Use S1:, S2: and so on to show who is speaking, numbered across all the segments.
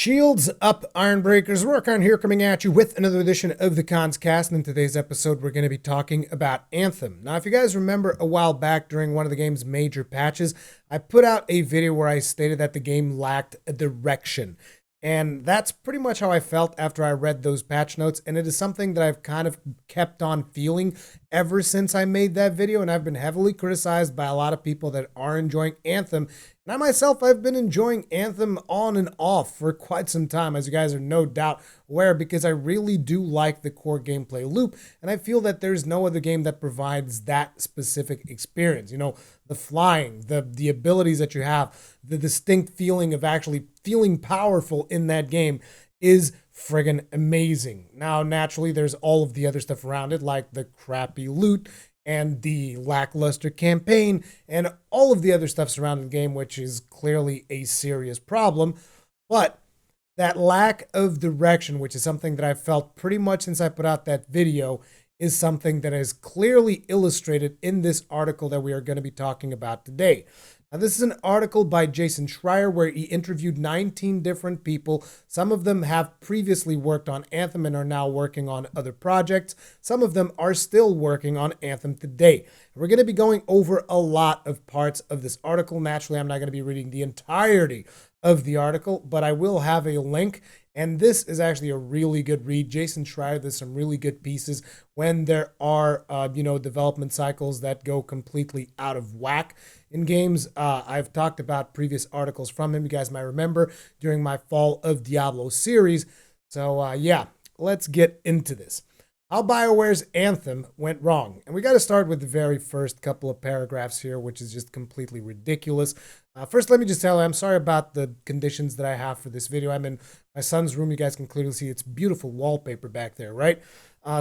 S1: Shields up, Ironbreakers. Rourke here coming at you with another edition of the Cons Cast. And in today's episode, we're going to be talking about Anthem. Now, if you guys remember a while back during one of the game's major patches, I put out a video where I stated that the game lacked a direction. And that's pretty much how I felt after I read those patch notes. And it is something that I've kind of kept on feeling ever since I made that video. And I've been heavily criticized by a lot of people that are enjoying Anthem. And I myself, I've been enjoying Anthem on and off for quite some time, as you guys are no doubt aware, because I really do like the core gameplay loop. And I feel that there's no other game that provides that specific experience. You know, the flying, the abilities that you have, the distinct feeling of actually feeling powerful in that game is friggin' amazing. Now, naturally, there's all of the other stuff around it, like the crappy loot and the lackluster campaign and all of the other stuff surrounding the game, which is clearly a serious problem. But that lack of direction, which is something that I've felt pretty much since I put out that video, is something that is clearly illustrated in this article that we are going to be talking about today. Now, this is an article by Jason Schreir where he interviewed 19 different people. Some of them have previously worked on Anthem and are now working on other projects. Some of them are still working on Anthem today. We're going to be going over a lot of parts of this article. Naturally, I'm not going to be reading the entirety of the article, but I will have a link. And this is actually a really good read. Jason Schreir does some really good pieces when there are, development cycles that go completely out of whack in games. I've talked about previous articles from him. You guys might remember during my Fall of Diablo series. So, let's get into this. How BioWare's Anthem went wrong. And we got to start with the very first couple of paragraphs here, which is just completely ridiculous. First, let me just tell you, I'm sorry about the conditions that I have for this video. I'm in my son's room. You guys can clearly see it's beautiful wallpaper back there, right?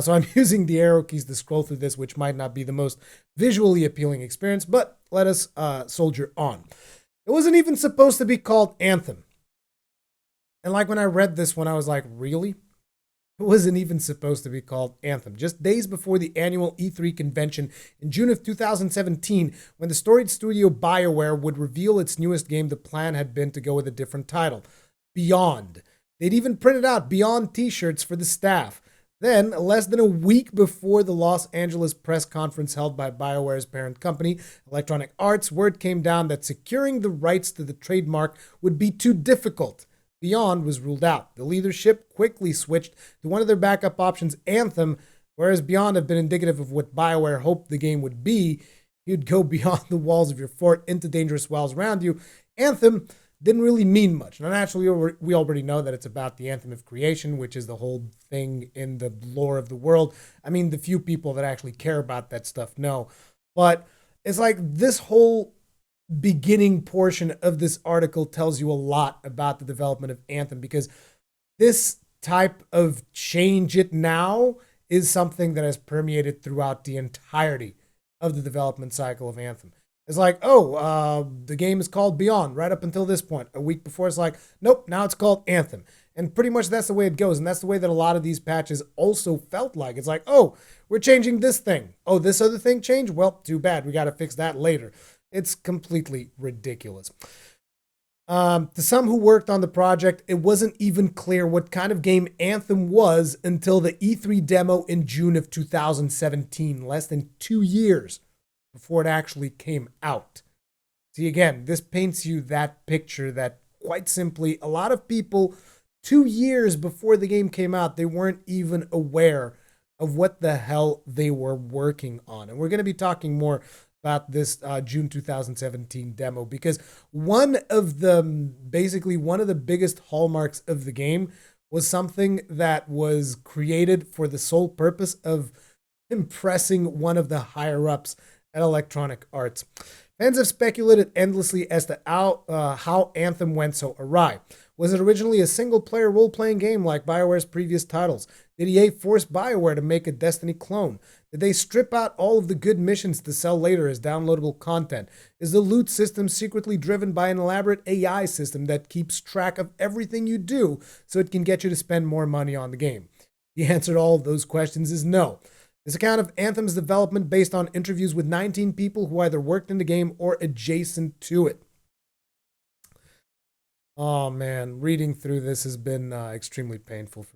S1: So I'm using the arrow keys to scroll through this, which might not be the most visually appealing experience, but let us soldier on. It wasn't even supposed to be called Anthem. And like when I read this one, I was like, really? It wasn't even supposed to be called Anthem. Just days before the annual E3 convention in June of 2017, when the storied studio Bioware would reveal its newest game, the plan had been to go with a different title, Beyond. They'd even printed out Beyond t-shirts for the staff. Then, less than a week before the Los Angeles press conference held by BioWare's parent company, Electronic Arts, word came down that securing the rights to the trademark would be too difficult. Beyond was ruled out. The leadership quickly switched to one of their backup options, Anthem, whereas Beyond had been indicative of what BioWare hoped the game would be. You'd go beyond the walls of your fort into dangerous wells around you. Anthem didn't really mean much. Now, naturally, we already know that it's about the Anthem of Creation, which is the whole thing in the lore of the world. I mean, the few people that actually care about that stuff know. But it's like this whole beginning portion of this article tells you a lot about the development of Anthem, because this type of change it now is something that has permeated throughout the entirety of the development cycle of Anthem. It's like, the game is called Beyond right up until this point. A week before, it's like, nope, now it's called Anthem. And pretty much that's the way it goes. And that's the way that a lot of these patches also felt like. It's like, we're changing this thing. Oh, this other thing changed? Well, too bad. We got to fix that later. It's completely ridiculous. To some who worked on the project, it wasn't even clear what kind of game Anthem was until the E3 demo in June of 2017, less than 2 years before it actually came out. See, again, this paints you that picture that, quite simply, a lot of people, 2 years before the game came out, they weren't even aware of what the hell they were working on. And we're going to be talking more about this June 2017 demo, because one of the biggest hallmarks of the game was something that was created for the sole purpose of impressing one of the higher-ups at Electronic Arts. Fans have speculated endlessly as to how Anthem went so awry. Was it originally a single-player role-playing game like BioWare's previous titles? Did EA force BioWare to make a Destiny clone? Did they strip out all of the good missions to sell later as downloadable content? Is the loot system secretly driven by an elaborate AI system that keeps track of everything you do so it can get you to spend more money on the game? The answer to all of those questions is no. This account of Anthem's development based on interviews with 19 people who either worked in the game or adjacent to it. Oh man, reading through this has been extremely painful.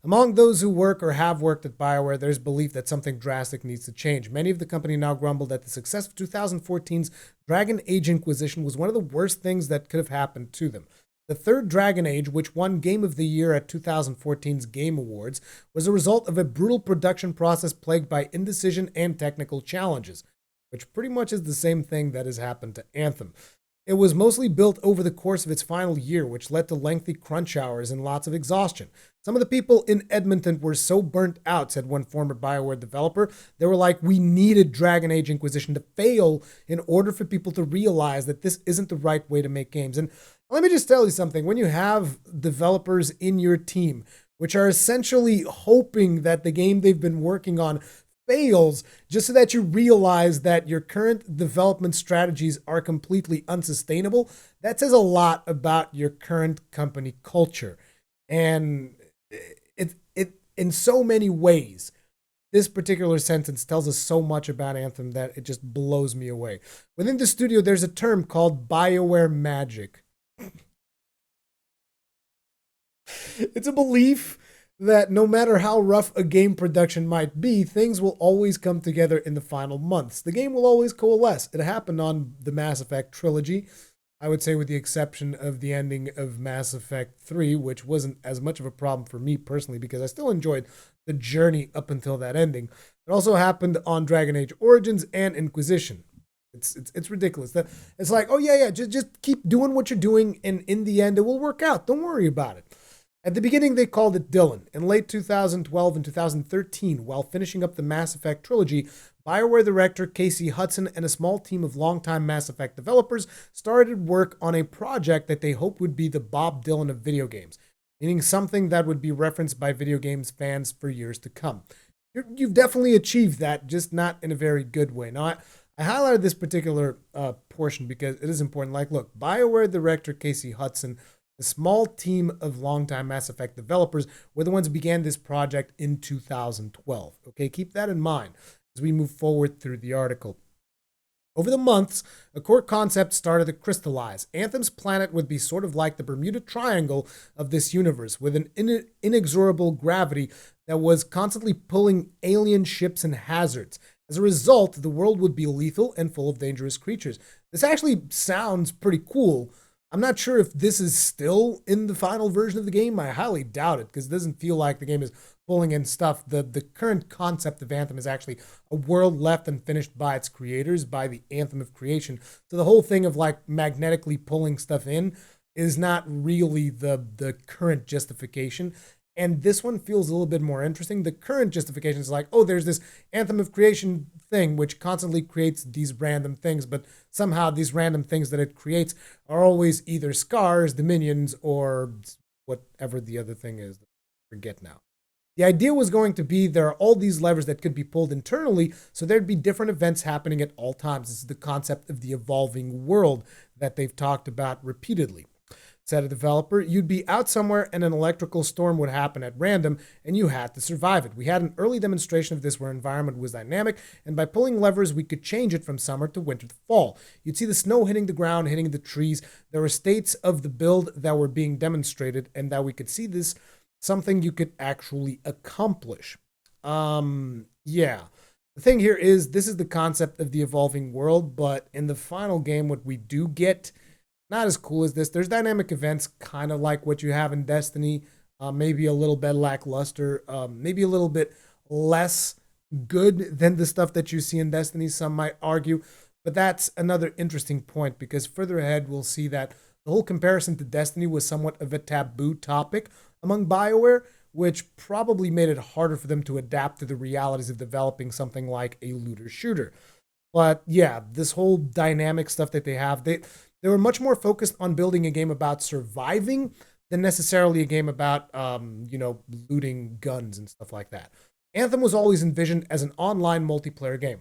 S1: Among those who work or have worked at Bioware, there's belief that something drastic needs to change. Many of the company now grumble that the success of 2014's Dragon Age Inquisition was one of the worst things that could have happened to them. The third Dragon Age, which won Game of the Year at 2014's Game Awards, was a result of a brutal production process plagued by indecision and technical challenges, which pretty much is the same thing that has happened to Anthem. It was mostly built over the course of its final year, which led to lengthy crunch hours and lots of exhaustion. Some of the people in Edmonton were so burnt out, said one former Bioware developer. They were like, we needed Dragon Age Inquisition to fail in order for people to realize that this isn't the right way to make games. And let me just tell you something. When you have developers in your team, which are essentially hoping that the game they've been working on fails just so that you realize that your current development strategies are completely unsustainable, that says a lot about your current company culture. And it in so many ways, this particular sentence tells us so much about Anthem that it just blows me away. Within the studio, there's a term called Bioware magic. It's a belief that no matter how rough a game production might be, things will always come together in the final months. The game will always coalesce. It happened on the Mass Effect trilogy, I would say with the exception of the ending of Mass Effect 3, which wasn't as much of a problem for me personally because I still enjoyed the journey up until that ending. It also happened on Dragon Age Origins and Inquisition. It's ridiculous. It's like, oh yeah, just keep doing what you're doing, and in the end, it will work out. Don't worry about it. At the beginning, they called it Dylan. In late 2012 and 2013, while finishing up the Mass Effect trilogy, Bioware director Casey Hudson and a small team of longtime Mass Effect developers started work on a project that they hoped would be the Bob Dylan of video games, meaning something that would be referenced by video games fans for years to come. You've definitely achieved that, just not in a very good way. Now, I highlighted this particular portion because it is important. Like, look, Bioware director Casey Hudson, a small team of longtime Mass Effect developers, were the ones who began this project in 2012. Okay, keep that in mind as we move forward through the article. Over the months, a core concept started to crystallize. Anthem's planet would be sort of like the Bermuda Triangle of this universe, with an inexorable gravity that was constantly pulling alien ships and hazards. As a result, the world would be lethal and full of dangerous creatures. This actually sounds pretty cool. I'm not sure if this is still in the final version of the game. I highly doubt it because it doesn't feel like the game is pulling in stuff. The current concept of Anthem is actually a world left unfinished by its creators, by the Anthem of creation. So the whole thing of like magnetically pulling stuff in is not really the current justification. And this one feels a little bit more interesting. The current justification is like, oh, there's this Anthem of creation thing which constantly creates these random things, but somehow these random things that it creates are always either scars, dominions, or whatever the other thing is. I forget now. The idea was going to be there are all these levers that could be pulled internally, so there'd be different events happening at all times. This is the concept of the evolving world that they've talked about repeatedly. Said a developer, you'd be out somewhere and an electrical storm would happen at random and you had to survive it. We had an early demonstration of this where environment was dynamic, and by pulling levers, we could change it from summer to winter to fall. You'd see the snow hitting the ground, hitting the trees. There were states of the build that were being demonstrated, and that we could see this, something you could actually accomplish. Yeah. The thing here is, this is the concept of the evolving world, but in the final game, what we do get, not as cool as this. There's dynamic events, kind of like what you have in Destiny, maybe a little bit lackluster, maybe a little bit less good than the stuff that you see in Destiny, some might argue. But that's another interesting point, because further ahead, we'll see that the whole comparison to Destiny was somewhat of a taboo topic among Bioware, which probably made it harder for them to adapt to the realities of developing something like a looter shooter. But yeah, this whole dynamic stuff that they have, they were much more focused on building a game about surviving than necessarily a game about, looting guns and stuff like that. Anthem was always envisioned as an online multiplayer game.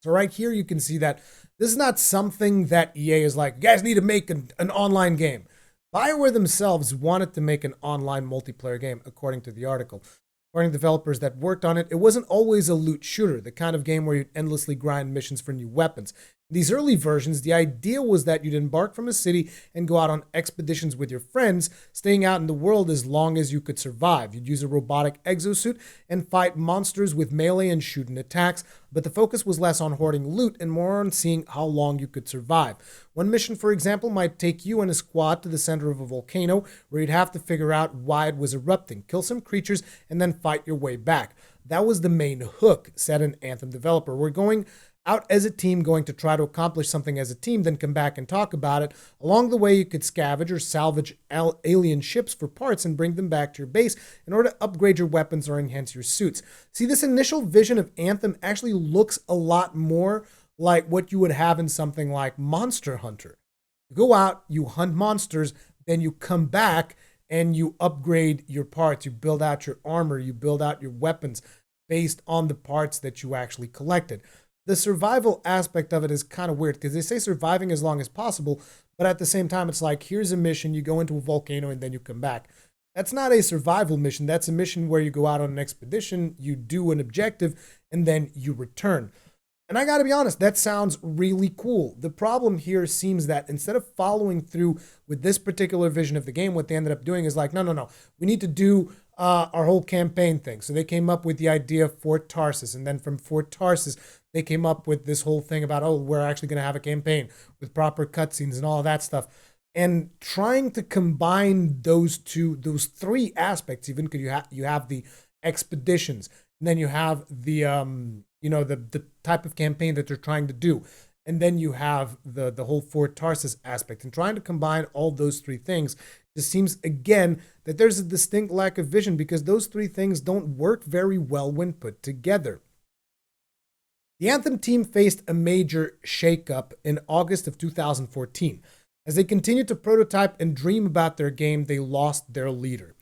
S1: So right here, you can see that this is not something that EA is like, you guys need to make an online game. Bioware themselves wanted to make an online multiplayer game, according to the article. According to developers that worked on it, it wasn't always a loot shooter, the kind of game where you'd endlessly grind missions for new weapons. These early versions, the idea was that you'd embark from a city and go out on expeditions with your friends, staying out in the world as long as you could survive. You'd use a robotic exosuit and fight monsters with melee and shooting attacks, but the focus was less on hoarding loot and more on seeing how long you could survive. One mission, for example, might take you and a squad to the center of a volcano where you'd have to figure out why it was erupting, kill some creatures, and then fight your way back. That was the main hook, said an Anthem developer. We're going out as a team, going to try to accomplish something as a team, then come back and talk about it. Along the way, you could scavenge or salvage alien ships for parts and bring them back to your base in order to upgrade your weapons or enhance your suits. See, this initial vision of Anthem actually looks a lot more like what you would have in something like Monster Hunter. You go out, you hunt monsters, then you come back and you upgrade your parts. You build out your armor, you build out your weapons based on the parts that you actually collected. The survival aspect of it is kind of weird because they say surviving as long as possible, but at the same time, it's like, here's a mission, you go into a volcano and then you come back. That's not a survival mission. That's a mission where you go out on an expedition, you do an objective, and then you return. And I gotta be honest, that sounds really cool. The problem here seems that instead of following through with this particular vision of the game, what they ended up doing is like, no, we need to do our whole campaign thing. So they came up with the idea of Fort Tarsus, and then from Fort Tarsus, they came up with this whole thing about, oh, we're actually going to have a campaign with proper cutscenes and all of that stuff. And trying to combine those three aspects, even because you have the expeditions, and then you have the the type of campaign that they're trying to do, and then you have the whole Fort Tarsus aspect, and trying to combine all those three things just seems again that there's a distinct lack of vision because those three things don't work very well when put together. The Anthem team faced a major shakeup in August of 2014. As they continued to prototype and dream about their game, they lost their leader.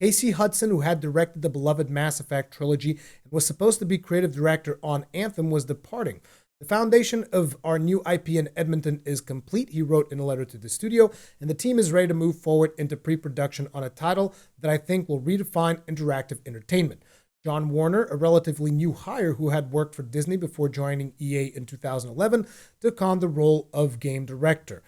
S1: Casey Hudson, who had directed the beloved Mass Effect trilogy and was supposed to be creative director on Anthem, was departing. The foundation of our new IP in Edmonton is complete, he wrote in a letter to the studio, and the team is ready to move forward into pre-production on a title that I think will redefine interactive entertainment. John Warner, a relatively new hire who had worked for Disney before joining EA in 2011, took on the role of game director.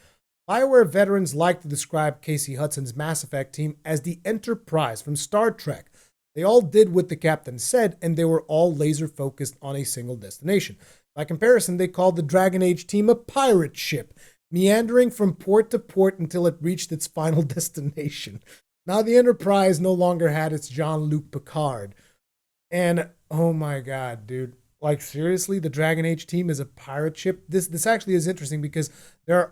S1: Bioware veterans like to describe Casey Hudson's Mass Effect team as the Enterprise from Star Trek. They all did what the captain said, and they were all laser focused on a single destination. By comparison, they called the Dragon Age team a pirate ship, meandering from port to port until it reached its final destination. Now the Enterprise no longer had its Jean-Luc Picard. And oh my god, dude. Like seriously, the Dragon Age team is a pirate ship? This actually is interesting because there are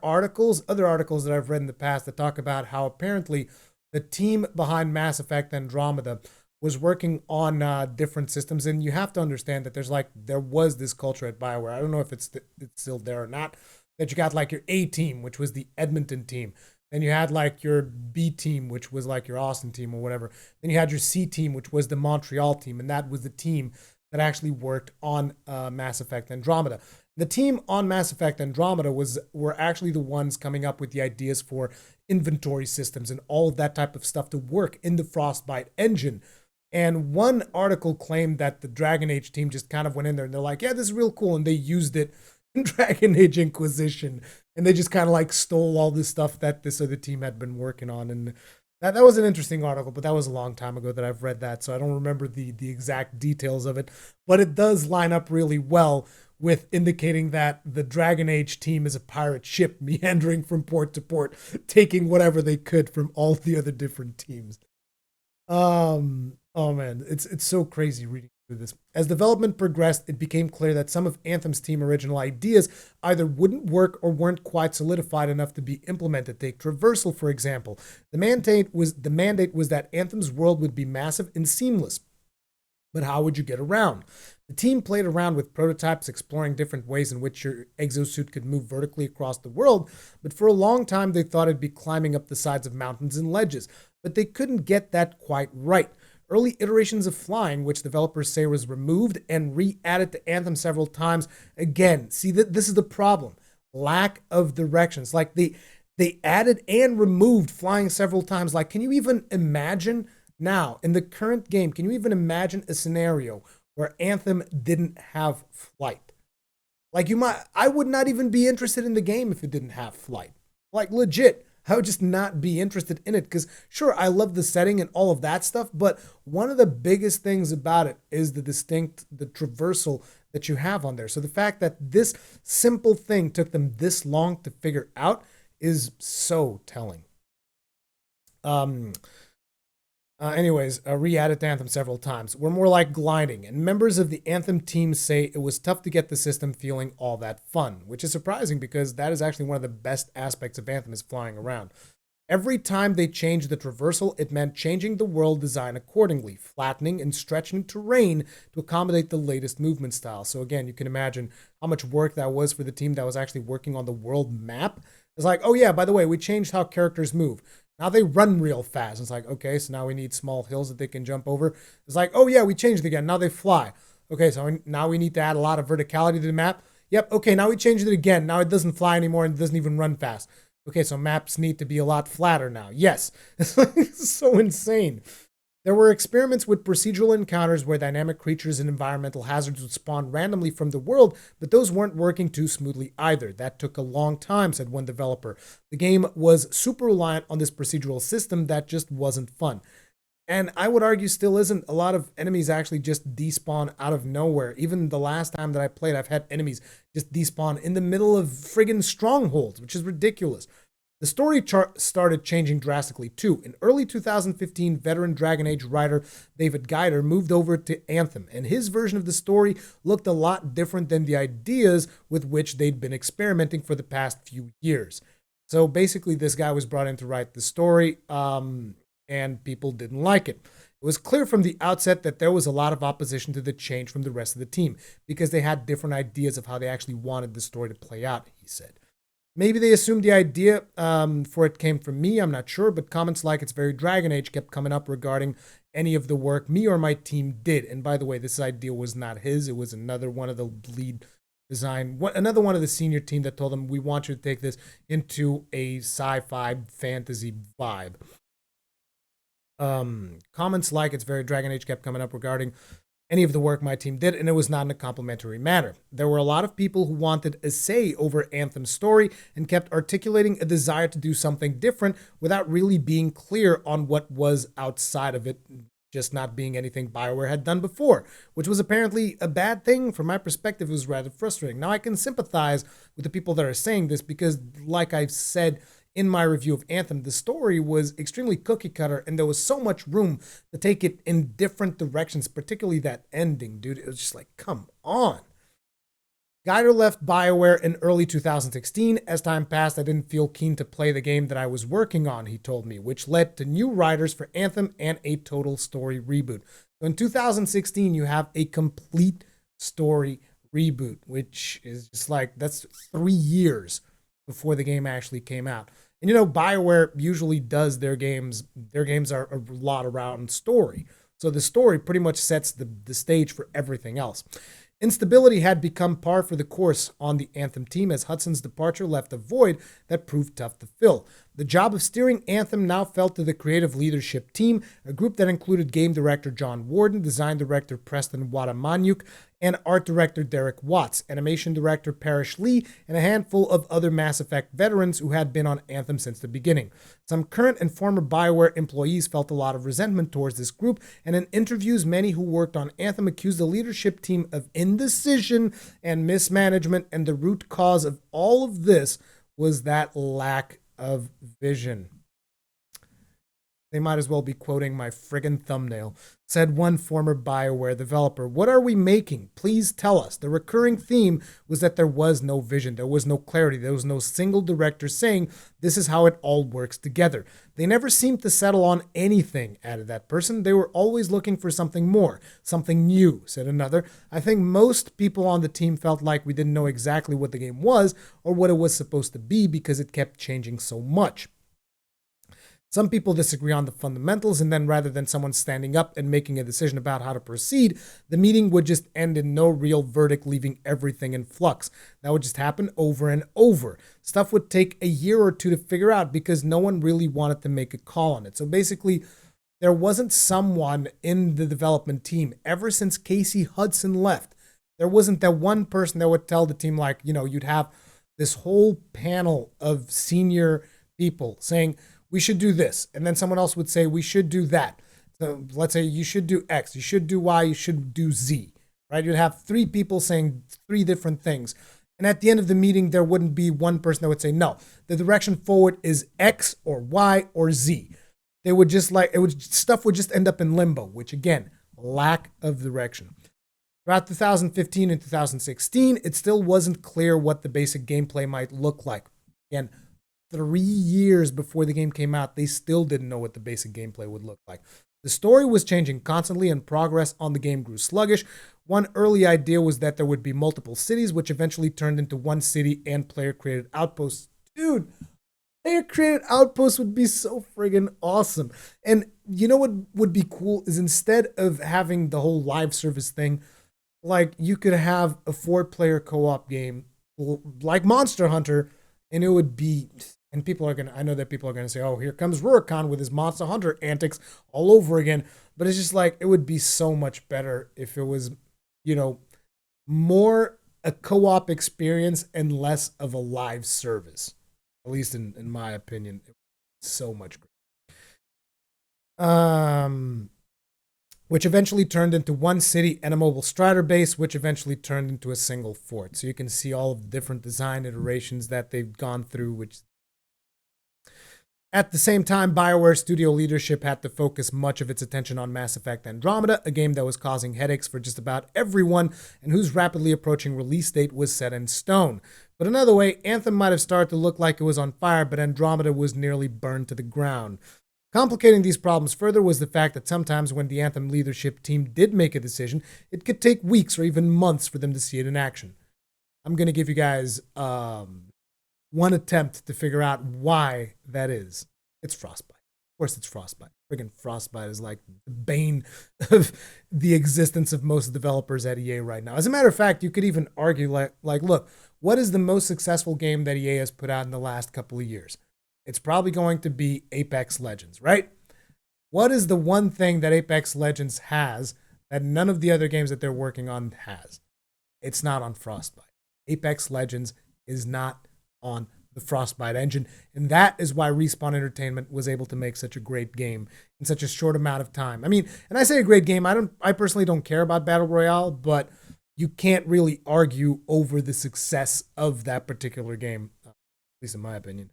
S1: other articles that I've read in the past that talk about how apparently the team behind Mass Effect Andromeda was working on different systems. And you have to understand that there was this culture at Bioware. I don't know if it's still there or not. That you got like your A team, which was the Edmonton team. Then you had like your B team, which was like your Austin team or whatever. Then you had your C team, which was the Montreal team. And that was the team that actually worked on Mass Effect Andromeda. The team on Mass Effect Andromeda were actually the ones coming up with the ideas for inventory systems and all of that type of stuff to work in the Frostbite engine. And one article claimed that the Dragon Age team just kind of went in there and they're like, yeah, this is real cool. And they used it in Dragon Age Inquisition. And they just kind of like stole all this stuff that this other team had been working on. And that was an interesting article, but that was a long time ago that I've read that. So I don't remember the exact details of it. But it does line up really well with indicating that the Dragon Age team is a pirate ship meandering from port to port, taking whatever they could from all the other different teams. Oh man, it's so crazy reading through this. As development progressed, it became clear that some of Anthem's team original ideas either wouldn't work or weren't quite solidified enough to be implemented. Take traversal, for example. The mandate was that Anthem's world would be massive and seamless. But how would you get around? The team played around with prototypes, exploring different ways in which your exosuit could move vertically across the world, but for a long time they thought it'd be climbing up the sides of mountains and ledges, but they couldn't get that quite right. Early iterations of flying, which developers say was removed and re-added to Anthem several times. Again, see, this is the problem. Lack of directions. Like they added and removed flying several times. Like, can you even imagine now, in the current game, can you even imagine a scenario where Anthem didn't have flight? Like I would not even be interested in the game if it didn't have flight. Like legit, I would just not be interested in it because sure, I love the setting and all of that stuff, but one of the biggest things about it is the traversal that you have on there. So the fact that this simple thing took them this long to figure out is so telling. Anyways, re-added to Anthem several times. We're more like gliding, and members of the Anthem team say it was tough to get the system feeling all that fun, which is surprising because that is actually one of the best aspects of Anthem is flying around. Every time they changed the traversal, it meant changing the world design accordingly, flattening and stretching terrain to accommodate the latest movement style. So again, you can imagine how much work that was for the team that was actually working on the world map. It's like, oh yeah, by the way, we changed how characters move. Now they run real fast. It's like, okay, so now we need small hills that they can jump over. It's like, oh yeah, we changed it again. Now they fly. Okay, so now we need to add a lot of verticality to the map. Yep, okay, now we changed it again. Now it doesn't fly anymore and it doesn't even run fast. Okay, so maps need to be a lot flatter now. Yes, it's so insane. There were experiments with procedural encounters where dynamic creatures and environmental hazards would spawn randomly from the world, but those weren't working too smoothly either. That took a long time, said one developer. The game was super reliant on this procedural system that just wasn't fun. And I would argue still isn't. A lot of enemies actually just despawn out of nowhere. Even the last time that I played, I've had enemies just despawn in the middle of friggin' strongholds, which is ridiculous. The story started changing drastically too. In early 2015, veteran Dragon Age writer David Geider moved over to Anthem, and his version of the story looked a lot different than the ideas with which they'd been experimenting for the past few years. So basically, this guy was brought in to write the story, and people didn't like it. It was clear from the outset that there was a lot of opposition to the change from the rest of the team because they had different ideas of how they actually wanted the story to play out, he said. Maybe they assumed the idea for it came from me, I'm not sure, but comments like it's very Dragon Age kept coming up regarding any of the work me or my team did. And by the way, this idea was not his. It was another one of the lead design, another one of the senior team that told him, we want you to take this into a sci-fi fantasy vibe. Comments like it's very Dragon Age kept coming up regarding any of the work my team did, and it was not in a complimentary manner. There were a lot of people who wanted a say over Anthem's story and kept articulating a desire to do something different without really being clear on what was outside of it, just not being anything Bioware had done before, which was apparently a bad thing. From my perspective, it was rather frustrating. Now, I can sympathize with the people that are saying this because, like I've said in my review of Anthem, the story was extremely cookie cutter and there was so much room to take it in different directions, particularly that ending, dude. It was just like, come on. Geider left Bioware in early 2016. As time passed, I didn't feel keen to play the game that I was working on, he told me, which led to new writers for Anthem and a total story reboot. So in 2016, you have a complete story reboot, which is just like, that's 3 years before the game actually came out. And you know, Bioware usually does their games are a lot around story. So the story pretty much sets the stage for everything else. Instability had become par for the course on the Anthem team as Hudson's departure left a void that proved tough to fill. The job of steering Anthem now fell to the creative leadership team, a group that included game director John Warden, design director Preston Wadamanyuk, and art director Derek Watts, animation director Parrish Lee, and a handful of other Mass Effect veterans who had been on Anthem since the beginning. Some current and former Bioware employees felt a lot of resentment towards this group, and in interviews, many who worked on Anthem accused the leadership team of indecision and mismanagement, and the root cause of all of this was that lack of vision. They might as well be quoting my friggin' thumbnail, said one former Bioware developer. What are we making? Please tell us. The recurring theme was that there was no vision. There was no clarity. There was no single director saying this is how it all works together. They never seemed to settle on anything, added that person. They were always looking for something more, something new, said another. I think most people on the team felt like we didn't know exactly what the game was or what it was supposed to be because it kept changing so much. Some people disagree on the fundamentals, and then rather than someone standing up and making a decision about how to proceed, the meeting would just end in no real verdict, leaving everything in flux. That would just happen over and over. Stuff would take a year or two to figure out because no one really wanted to make a call on it. So basically, there wasn't someone in the development team ever since Casey Hudson left There wasn't that one person that would tell the team, like, you'd have this whole panel of senior people saying, we should do this. And then someone else would say, we should do that. So let's say you should do X, you should do Y, you should do Z, right? You'd have three people saying three different things. And at the end of the meeting, there wouldn't be one person that would say, no, the direction forward is X or Y or Z. They would just stuff would just end up in limbo, which again, lack of direction. Throughout 2015 and 2016, it still wasn't clear what the basic gameplay might look like. Again, 3 years before the game came out, they still didn't know what the basic gameplay would look like. The story was changing constantly and progress on the game grew sluggish. One early idea was that there would be multiple cities, which eventually turned into one city and player-created outposts. Dude, player-created outposts would be so friggin' awesome. And you know what would be cool is instead of having the whole live service thing, like you could have a 4-player co-op game like Monster Hunter, and it would be... And I know that people are going to say, oh, here comes Rurikhan with his Monster Hunter antics all over again. But it's just like, it would be so much better if it was, more a co-op experience and less of a live service. At least in my opinion, it's so much great. Which eventually turned into one city and a mobile strider base, which eventually turned into a single fort. So you can see all of the different design iterations that they've gone through, which... At the same time, Bioware studio leadership had to focus much of its attention on Mass Effect Andromeda, a game that was causing headaches for just about everyone and whose rapidly approaching release date was set in stone. But another way, Anthem might have started to look like it was on fire, but Andromeda was nearly burned to the ground. Complicating these problems further was the fact that sometimes when the Anthem leadership team did make a decision, it could take weeks or even months for them to see it in action. I'm going to give you guys one attempt to figure out why that is. It's Frostbite. Of course it's Frostbite. Friggin' Frostbite is like the bane of the existence of most developers at EA right now. As a matter of fact, you could even argue like, look, what is the most successful game that EA has put out in the last couple of years? It's probably going to be Apex Legends, right? What is the one thing that Apex Legends has that none of the other games that they're working on has? It's not on Frostbite. Apex Legends is not on the Frostbite engine, and that is why Respawn Entertainment was able to make such a great game in such a short amount of time. I mean, and I say a great game, I personally don't care about Battle Royale, but you can't really argue over the success of that particular game, at least in my opinion.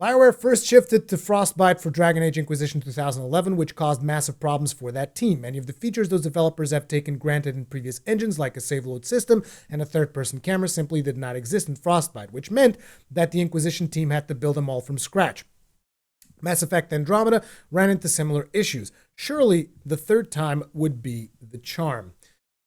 S1: Bioware first shifted to Frostbite for Dragon Age Inquisition 2011, which caused massive problems for that team. Many of the features those developers have taken granted in previous engines, like a save load system and a third-person camera, simply did not exist in Frostbite, which meant that the Inquisition team had to build them all from scratch. Mass Effect Andromeda ran into similar issues. Surely the third time would be the charm.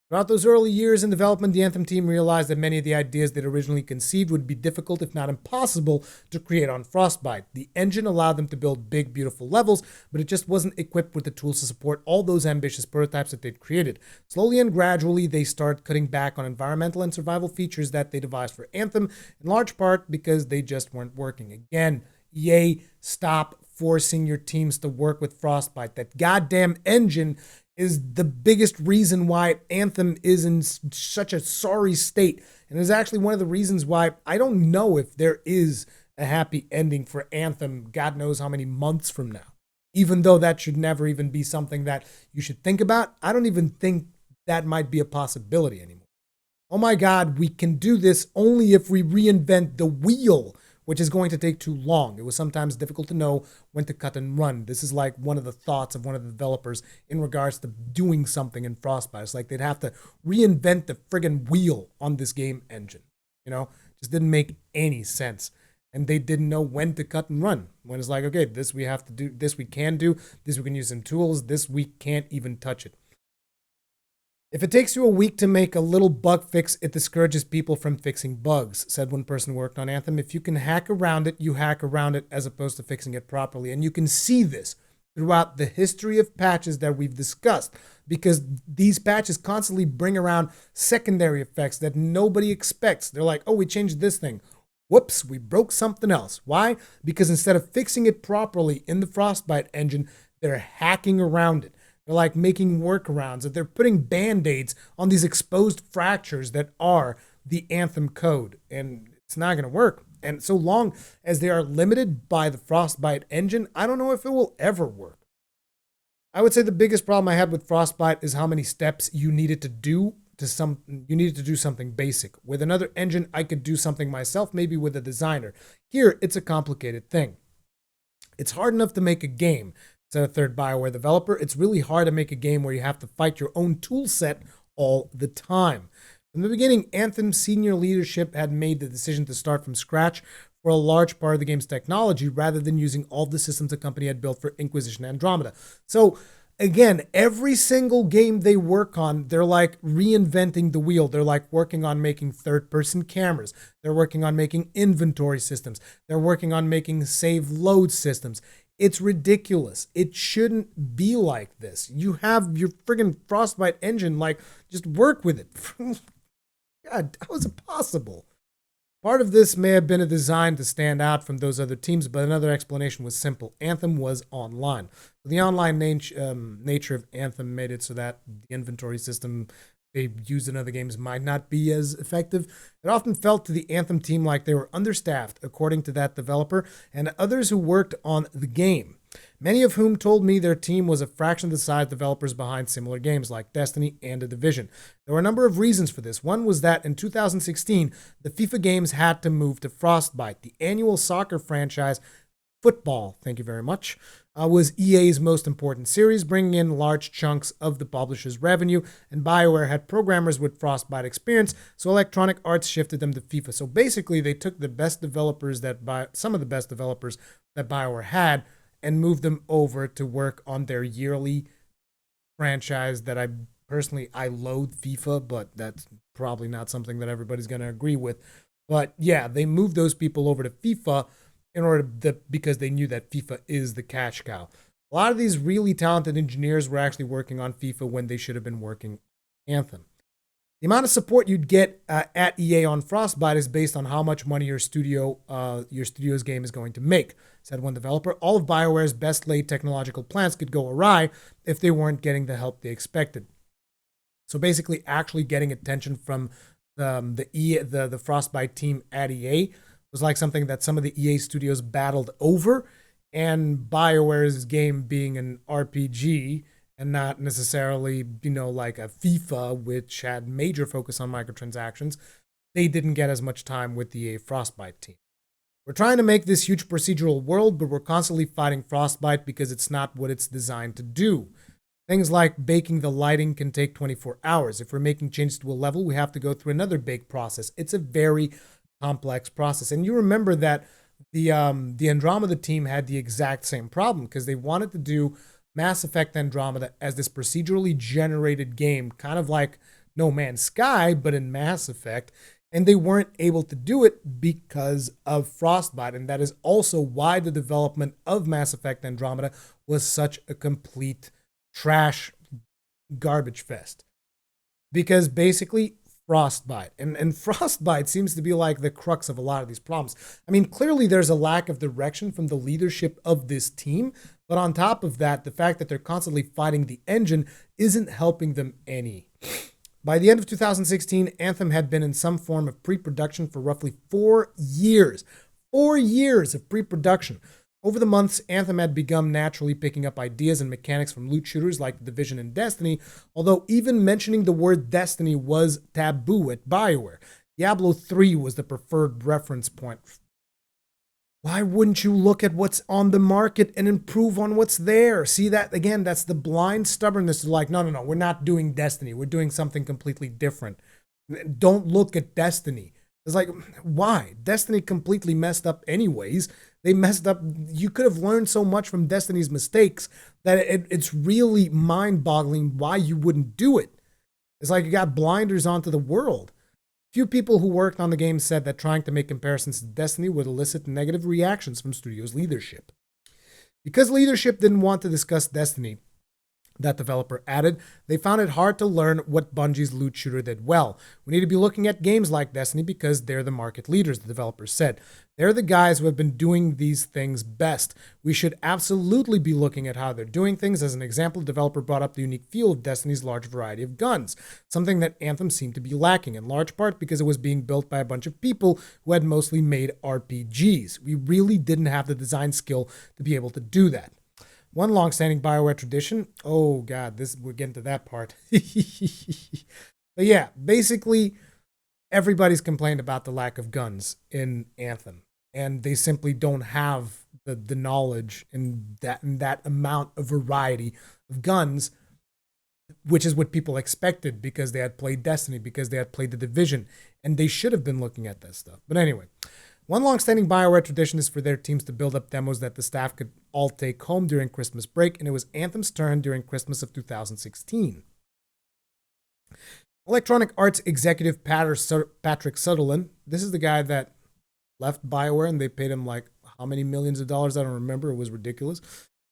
S1: Throughout those early years in development, the Anthem team realized that many of the ideas they'd originally conceived would be difficult, if not impossible, to create on Frostbite. The engine allowed them to build big, beautiful levels, but it just wasn't equipped with the tools to support all those ambitious prototypes that they'd created. Slowly and gradually, they started cutting back on environmental and survival features that they devised for Anthem, in large part because they just weren't working. Again, EA, stop forcing your teams to work with Frostbite. That goddamn engine is the biggest reason why Anthem is in such a sorry state. And is actually one of the reasons why I don't know if there is a happy ending for Anthem, God knows how many months from now. Even though that should never even be something that you should think about, I don't even think that might be a possibility anymore. Oh my God, we can do this only if we reinvent the wheel, which is going to take too long. It was sometimes difficult to know when to cut and run. This is like one of the thoughts of one of the developers in regards to doing something in Frostbite. It's like they'd have to reinvent the friggin' wheel on this game engine. Just didn't make any sense. And they didn't know when to cut and run. When it's like, okay, this we have to do, this we can do, this we can use some tools, this we can't even touch it. If it takes you a week to make a little bug fix, it discourages people from fixing bugs, said one person who worked on Anthem. If you can hack around it, you hack around it as opposed to fixing it properly. And you can see this throughout the history of patches that we've discussed, because these patches constantly bring around secondary effects that nobody expects. They're like, oh, we changed this thing. Whoops, we broke something else. Why? Because instead of fixing it properly in the Frostbite engine, they're hacking around it. They're like making workarounds, that they're putting band-aids on these exposed fractures that are the Anthem code, and it's not going to work. And so long as they are limited by the Frostbite engine, I don't know if it will ever work. I would say the biggest problem I had with Frostbite is how many steps you needed to do something basic. With another engine, I could do something myself, maybe with a designer. Here, it's a complicated thing. It's hard enough to make a game. Said a third Bioware developer, it's really hard to make a game where you have to fight your own tool set all the time. From the beginning, Anthem senior leadership had made the decision to start from scratch for a large part of the game's technology rather than using all the systems the company had built for Inquisition Andromeda. So again, every single game they work on, they're like reinventing the wheel. They're like working on making third-person cameras. They're working on making inventory systems. They're working on making save load systems. It's ridiculous. It shouldn't be like this. You have your friggin' Frostbite engine, like, just work with it. God, how is it possible? Part of this may have been a design to stand out from those other teams, but another explanation was simple. Anthem was online. The online nature of Anthem made it so that the inventory system they used in other games might not be as effective. It often felt to the Anthem team like they were understaffed, according to that developer and others who worked on the game, many of whom told me their team was a fraction of the size developers behind similar games like Destiny and The Division. There were a number of reasons for this. One was that in 2016, the FIFA games had to move to Frostbite, the annual soccer franchise. Football, thank you very much, was EA's most important series, bringing in large chunks of the publisher's revenue, and Bioware had programmers with Frostbite experience, so Electronic Arts shifted them to FIFA. So basically, they took the best developers some of the best developers that Bioware had and moved them over to work on their yearly franchise that I loathe FIFA, but that's probably not something that everybody's going to agree with. But yeah, they moved those people over to FIFA because they knew that FIFA is the cash cow. A lot of these really talented engineers were actually working on FIFA when they should have been working on Anthem. The amount of support you'd get at EA on Frostbite is based on how much money your studio's game is going to make, said one developer. All of BioWare's best-laid technological plans could go awry if they weren't getting the help they expected. So basically, actually getting attention from the Frostbite team at EA was like something that some of the EA studios battled over, and BioWare's game being an RPG and not necessarily, like a FIFA, which had major focus on microtransactions, they didn't get as much time with the EA Frostbite team. We're trying to make this huge procedural world, but we're constantly fighting Frostbite because it's not what it's designed to do. Things like baking the lighting can take 24 hours. If we're making changes to a level, we have to go through another bake process. It's a very complex process. And you remember that the Andromeda team had the exact same problem because they wanted to do Mass Effect Andromeda as this procedurally generated game, kind of like No Man's Sky, but in Mass Effect. And they weren't able to do it because of Frostbite. And that is also why the development of Mass Effect Andromeda was such a complete trash garbage fest. Because basically, Frostbite. And Frostbite seems to be like the crux of a lot of these problems. I mean, clearly there's a lack of direction from the leadership of this team, but on top of that, the fact that they're constantly fighting the engine isn't helping them any. By the end of 2016, Anthem had been in some form of pre-production for roughly 4 years. 4 years of pre-production. Over the months, Anthem had begun naturally picking up ideas and mechanics from loot shooters like The Division and Destiny, although even mentioning the word Destiny was taboo at Bioware. Diablo 3 was the preferred reference point. Why wouldn't you look at what's on the market and improve on what's there? See that? Again, that's the blind stubbornness of like, no, we're not doing Destiny. We're doing something completely different. Don't look at Destiny. It's like, why? Destiny completely messed up anyways. They messed up. You could have learned so much from Destiny's mistakes that it's really mind-boggling why you wouldn't do it. It's like you got blinders onto the world. Few people who worked on the game said that trying to make comparisons to Destiny would elicit negative reactions from studio's leadership. Because leadership didn't want to discuss Destiny, that developer added, they found it hard to learn what Bungie's loot shooter did well. We need to be looking at games like Destiny because they're the market leaders, the developer said. They're the guys who have been doing these things best. We should absolutely be looking at how they're doing things. As an example, the developer brought up the unique feel of Destiny's large variety of guns, something that Anthem seemed to be lacking, in large part because it was being built by a bunch of people who had mostly made RPGs. We really didn't have the design skill to be able to do that. One long-standing Bioware tradition, oh god, we're getting to that part. But yeah, basically, everybody's complained about the lack of guns in Anthem, and they simply don't have the knowledge and that amount of variety of guns, which is what people expected because they had played Destiny, because they had played The Division, and they should have been looking at that stuff. But anyway, one long-standing Bioware tradition is for their teams to build up demos that the staff could all take home during Christmas break, and it was Anthem's turn during Christmas of 2016. Electronic Arts executive Patrick Sutherland, this is the guy that left Bioware, and they paid him like how many millions of dollars, I don't remember, it was ridiculous,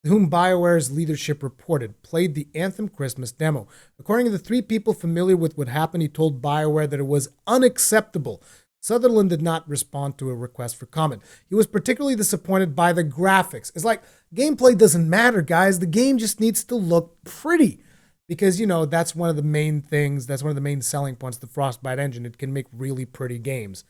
S1: whom Bioware's leadership reported, played the Anthem Christmas demo. According to the three people familiar with what happened, he told Bioware that it was unacceptable. Sutherland did not respond to a request for comment. He was particularly disappointed by the graphics. It's like, gameplay doesn't matter, guys. The game just needs to look pretty. Because, that's one of the main things, that's one of the main selling points of the Frostbite engine. It can make really pretty games.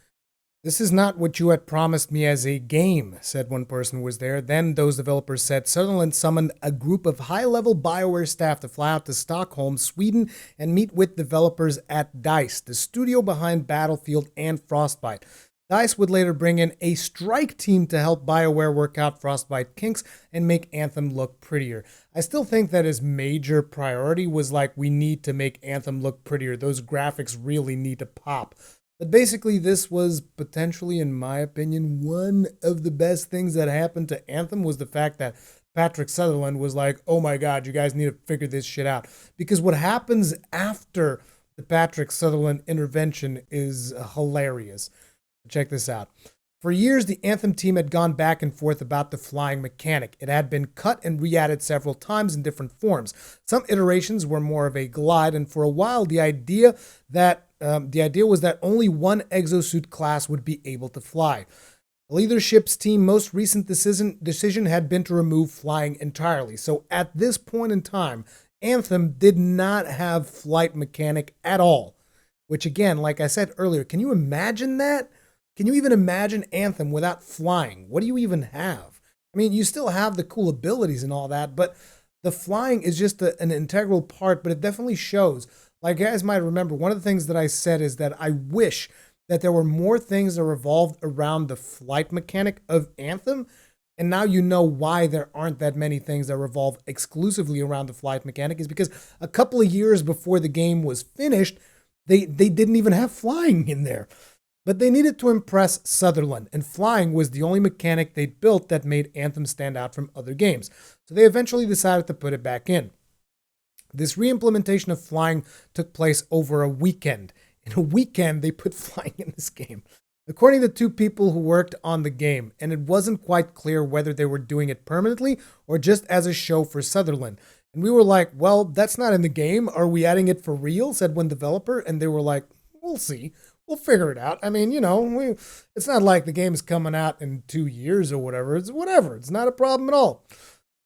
S1: This is not what you had promised me as a game, said one person who was there. Then those developers said Sutherland summoned a group of high-level Bioware staff to fly out to Stockholm, Sweden, and meet with developers at DICE, the studio behind Battlefield and Frostbite. DICE would later bring in a strike team to help Bioware work out Frostbite kinks and make Anthem look prettier. I still think that his major priority was we need to make Anthem look prettier. Those graphics really need to pop. But basically, this was potentially, in my opinion, one of the best things that happened to Anthem was the fact that Patrick Sutherland was like, oh my god, you guys need to figure this shit out. Because what happens after the Patrick Sutherland intervention is hilarious. Check this out. For years, the Anthem team had gone back and forth about the flying mechanic. It had been cut and re-added several times in different forms. Some iterations were more of a glide, and for a while, the idea was that only one exosuit class would be able to fly. The leadership's team's most recent decision had been to remove flying entirely. So at this point in time, Anthem did not have flight mechanic at all. Which again, like I said earlier, can you imagine that? Can you even imagine Anthem without flying? What do you even have? I mean, you still have the cool abilities and all that, but the flying is just an integral part, but it definitely shows. Like you guys might remember, one of the things that I said is that I wish that there were more things that revolved around the flight mechanic of Anthem, and now you know why there aren't that many things that revolve exclusively around the flight mechanic, is because a couple of years before the game was finished, they didn't even have flying in there. But they needed to impress Sutherland, and flying was the only mechanic they built that made Anthem stand out from other games. So they eventually decided to put it back in. This re-implementation of flying took place over a weekend. In a weekend, they put flying in this game. According to two people who worked on the game, and it wasn't quite clear whether they were doing it permanently or just as a show for Sutherland. And we were like, well, that's not in the game. Are we adding it for real? Said one developer. And they were like, we'll see. We'll figure it out. I mean, it's not like the game is coming out in 2 years or whatever. It's whatever. It's not a problem at all.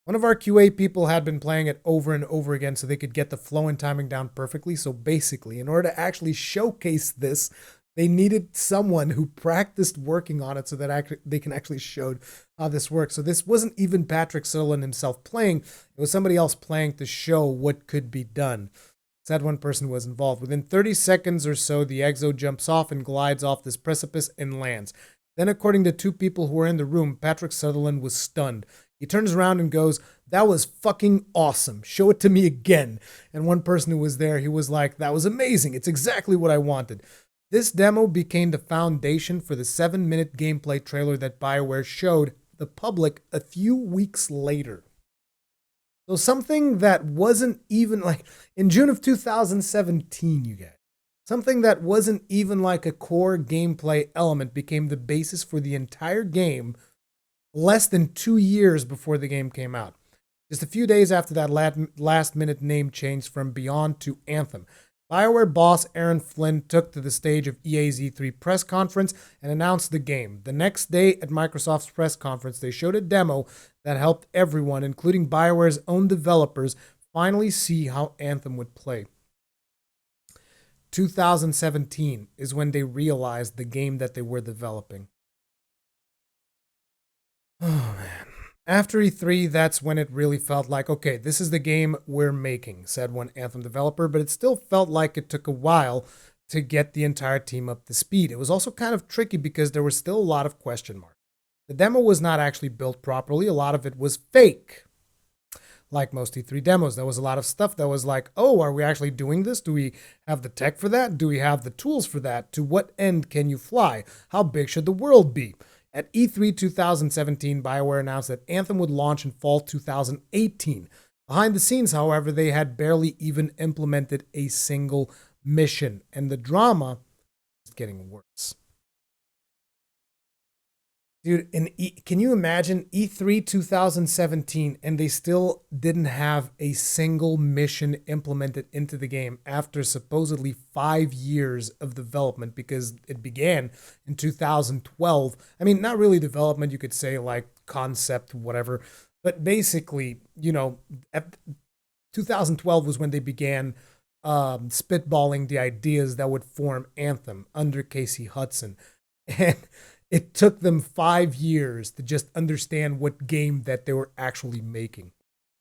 S1: One of our QA people had been playing it over and over again so they could get the flow and timing down perfectly. So basically, in order to actually showcase this, they needed someone who practiced working on it so that they can actually show how this works. So this wasn't even Patrick Sutherland himself playing. It was somebody else playing to show what could be done. Said one person was involved. Within 30 seconds or so, the exo jumps off and glides off this precipice and lands. Then, according to two people who were in the room, Patrick Sutherland was stunned. He turns around and goes, "That was fucking awesome. Show it to me again." And one person who was there, he was like, "That was amazing. It's exactly what I wanted." This demo became the foundation for the 7-minute gameplay trailer that Bioware showed the public a few weeks later. So something that wasn't even in June of 2017, you guys, something that wasn't even like a core gameplay element became the basis for the entire game less than 2 years before the game came out. Just a few days after that last-minute name change from Beyond to Anthem, Bioware boss Aaron Flynn took to the stage of EA's E3 press conference and announced the game. The next day at Microsoft's press conference, they showed a demo that helped everyone, including Bioware's own developers, finally see how Anthem would play. 2017 is when they realized the game that they were developing. Oh, man. After E3, that's when it really felt like, okay, this is the game we're making, said one Anthem developer, but it still felt like it took a while to get the entire team up to speed. It was also kind of tricky because there was still a lot of question marks. The demo was not actually built properly. A lot of it was fake. Like most E3 demos, there was a lot of stuff that was like, oh, are we actually doing this? Do we have the tech for that? Do we have the tools for that? To what end can you fly? How big should the world be? At E3 2017, Bioware announced that Anthem would launch in fall 2018. Behind the scenes, however, they had barely even implemented a single mission, and the drama is getting worse. Dude, can you imagine E3 2017 and they still didn't have a single mission implemented into the game after supposedly 5 years of development, because it began in 2012. I mean, not really development, you could say like concept, whatever. But basically, 2012 was when they began spitballing the ideas that would form Anthem under Casey Hudson. And it took them 5 years to just understand what game that they were actually making.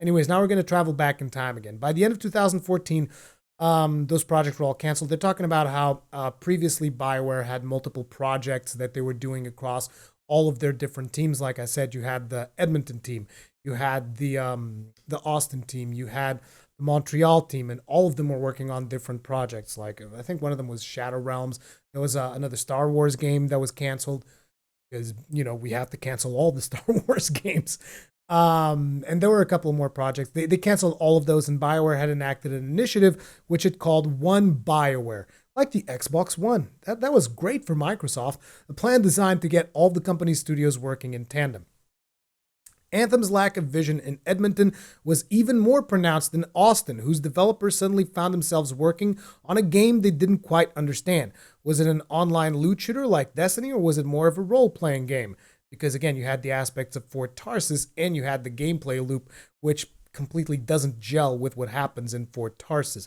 S1: Anyways, now we're going to travel back in time again. By the end of 2014, those projects were all canceled. They're talking about how previously Bioware had multiple projects that they were doing across all of their different teams. Like I said, you had the Edmonton team, you had the Austin team, you had the Montreal team, and all of them were working on different projects. Like I think one of them was Shadow Realms. There was another Star Wars game that was canceled, because, we have to cancel all the Star Wars games. And there were a couple more projects. They canceled all of those, and Bioware had enacted an initiative which it called One Bioware, like the Xbox One. That was great for Microsoft, a plan designed to get all the company's studios working in tandem. Anthem's lack of vision in Edmonton was even more pronounced in Austin, whose developers suddenly found themselves working on a game they didn't quite understand. Was it an online loot shooter like Destiny, or was it more of a role-playing game? Because again, you had the aspects of Fort Tarsis, and you had the gameplay loop, which completely doesn't gel with what happens in Fort Tarsis.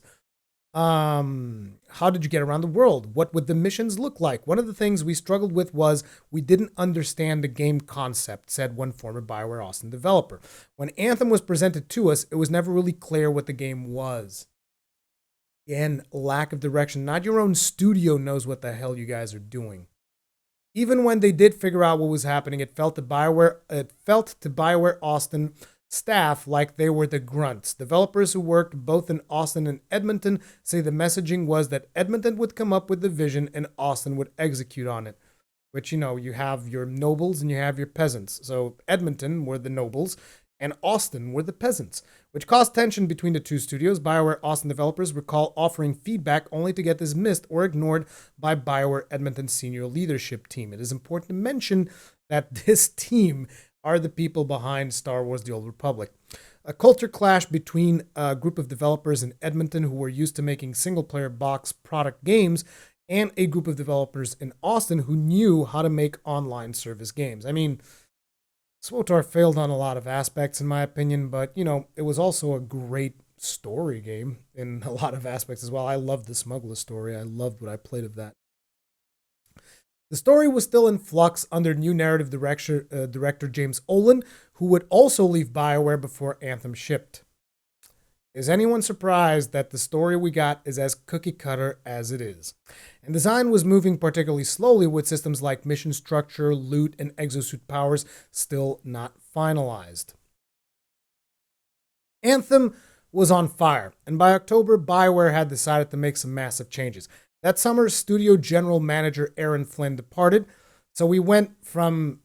S1: How did you get around the world? What would the missions look like? One of the things we struggled with was we didn't understand the game concept, said one former Bioware Austin developer. When Anthem was presented to us, it was never really clear what the game was. Again, lack of direction. Not your own studio knows what the hell you guys are doing. Even when they did figure out what was happening, it felt to Bioware Austin staff like they were the grunts. Developers who worked both in Austin and Edmonton say the messaging was that Edmonton would come up with the vision and Austin would execute on it. Which, you have your nobles and you have your peasants. So Edmonton were the nobles and Austin were the peasants, which caused tension between the two studios. Bioware Austin developers recall offering feedback only to get dismissed or ignored by Bioware Edmonton's senior leadership team. It is important to mention that this team are the people behind Star Wars: The Old Republic. A culture clash between a group of developers in Edmonton who were used to making single-player box product games and a group of developers in Austin who knew how to make online service games. I mean, SWTOR failed on a lot of aspects, in my opinion, but, it was also a great story game in a lot of aspects as well. I loved the Smuggler story. I loved what I played of that. The story was still in flux under new narrative director James Olin, who would also leave Bioware before Anthem shipped. Is anyone surprised that the story we got is as cookie-cutter as it is? And design was moving particularly slowly, with systems like mission structure, loot, and exosuit powers still not finalized. Anthem was on fire, and by October, Bioware had decided to make some massive changes. That summer, studio general manager Aaron Flynn departed, so we went from,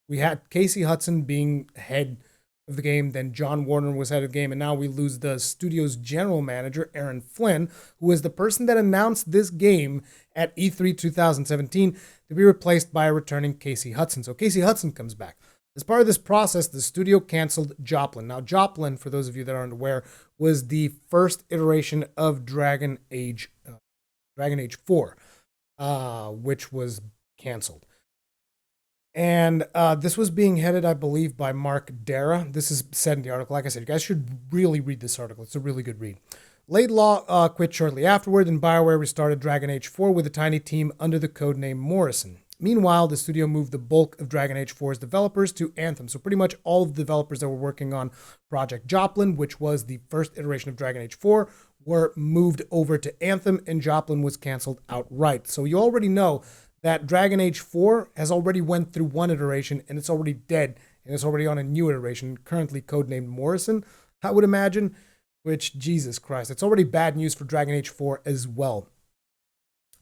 S1: we had Casey Hudson being head of the game, then John Warner was head of the game, and now we lose the studio's general manager, Aaron Flynn, who is the person that announced this game at E3 2017 to be replaced by a returning Casey Hudson. So Casey Hudson comes back. As part of this process, the studio canceled Joplin. Now, Joplin, for those of you that aren't aware, was the first iteration of Dragon Age 4, which was canceled. And this was being headed, I believe, by Mark Dara. This is said in the article. Like I said, you guys should really read this article. It's a really good read. Laidlaw quit shortly afterward, and Bioware restarted Dragon Age 4 with a tiny team under the codename Morrison. Meanwhile, the studio moved the bulk of Dragon Age 4's developers to Anthem. So pretty much all of the developers that were working on Project Joplin, which was the first iteration of Dragon Age 4, were moved over to Anthem, and Joplin was canceled outright. So you already know that Dragon Age 4 has already went through one iteration, and it's already dead, and it's already on a new iteration, currently codenamed Morrison, I would imagine, which, Jesus Christ, it's already bad news for Dragon Age 4 as well,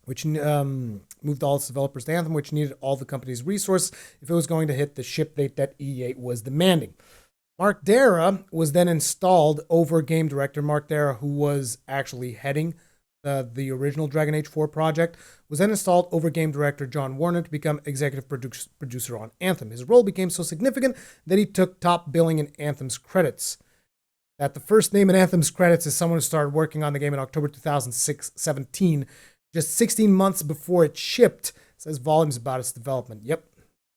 S1: which moved all its developers to Anthem, which needed all the company's resources if it was going to hit the ship date that EA was demanding. Mark Dara was then installed over game director. Mark Dara, who was actually heading the original Dragon Age 4 project, was then installed over game director John Warner to become executive producer on Anthem. His role became so significant that he took top billing in Anthem's credits. That the first name in Anthem's credits is someone who started working on the game in October 2017, just 16 months before it shipped, says volumes about its development. Yep,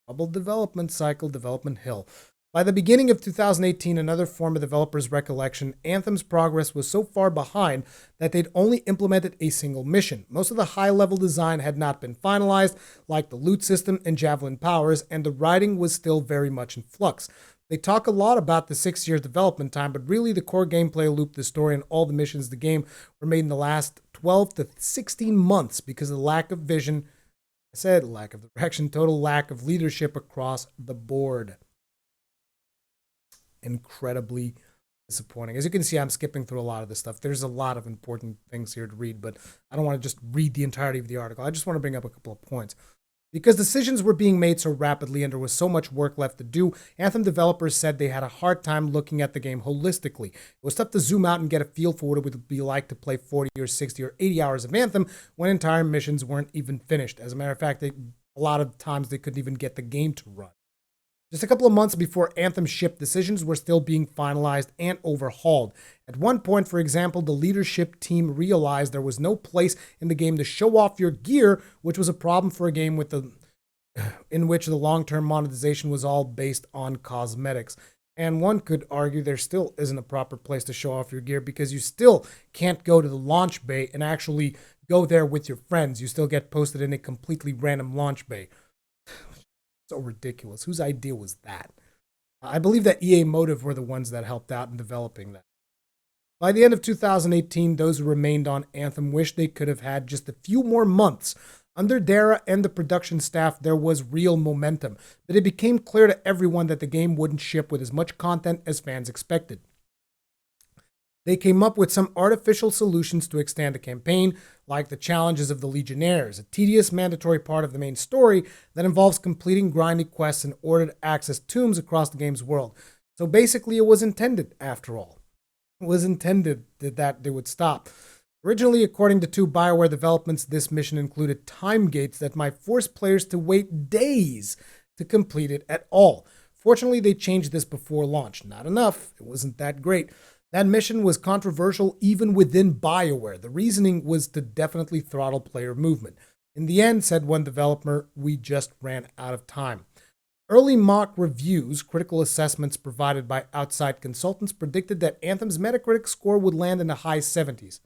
S1: double development cycle, development hill. By the beginning of 2018, another form of developers' recollection, Anthem's progress was so far behind that they'd only implemented a single mission. Most of the high-level design had not been finalized, like the loot system and javelin powers, and the writing was still very much in flux. They talk a lot about the 6 years development time, but really the core gameplay loop, the story, and all the missions of the game were made in the last 12 to 16 months because of the lack of vision, I said lack of direction, total lack of leadership across the board. Incredibly disappointing. As you can see, I'm skipping through a lot of this stuff. There's a lot of important things here to read, but I don't want to just read the entirety of the article. I just want to bring up a couple of points. Because decisions were being made so rapidly and there was so much work left to do, Anthem developers said they had a hard time looking at the game holistically. It was tough to zoom out and get a feel for what it would be like to play 40 or 60 or 80 hours of Anthem when entire missions weren't even finished. As a matter of fact, a lot of times they couldn't even get the game to run. Just a couple of months before Anthem shipped, decisions were still being finalized and overhauled. At one point, for example, the leadership team realized there was no place in the game to show off your gear, which was a problem for a game in which the long-term monetization was all based on cosmetics. And one could argue there still isn't a proper place to show off your gear because you still can't go to the launch bay and actually go there with your friends. You still get posted in a completely random launch bay. So ridiculous. Whose idea was that? I believe that EA Motive were the ones that helped out in developing that. By the end of 2018, those who remained on Anthem wished they could have had just a few more months. Under Dara and the production staff, there was real momentum, but it became clear to everyone that the game wouldn't ship with as much content as fans expected. They came up with some artificial solutions to extend the campaign, like the challenges of the Legionnaires, a tedious mandatory part of the main story that involves completing grinding quests in order to access tombs across the game's world. So basically, it was intended, after all. It was intended that they would stop. Originally, according to two Bioware developments, this mission included time gates that might force players to wait days to complete it at all. Fortunately, they changed this before launch. Not enough. It wasn't that great. That mission was controversial even within Bioware. The reasoning was to definitely throttle player movement. In the end, said one developer, we just ran out of time. Early mock reviews, critical assessments provided by outside consultants, predicted that Anthem's Metacritic score would land in the high 70s.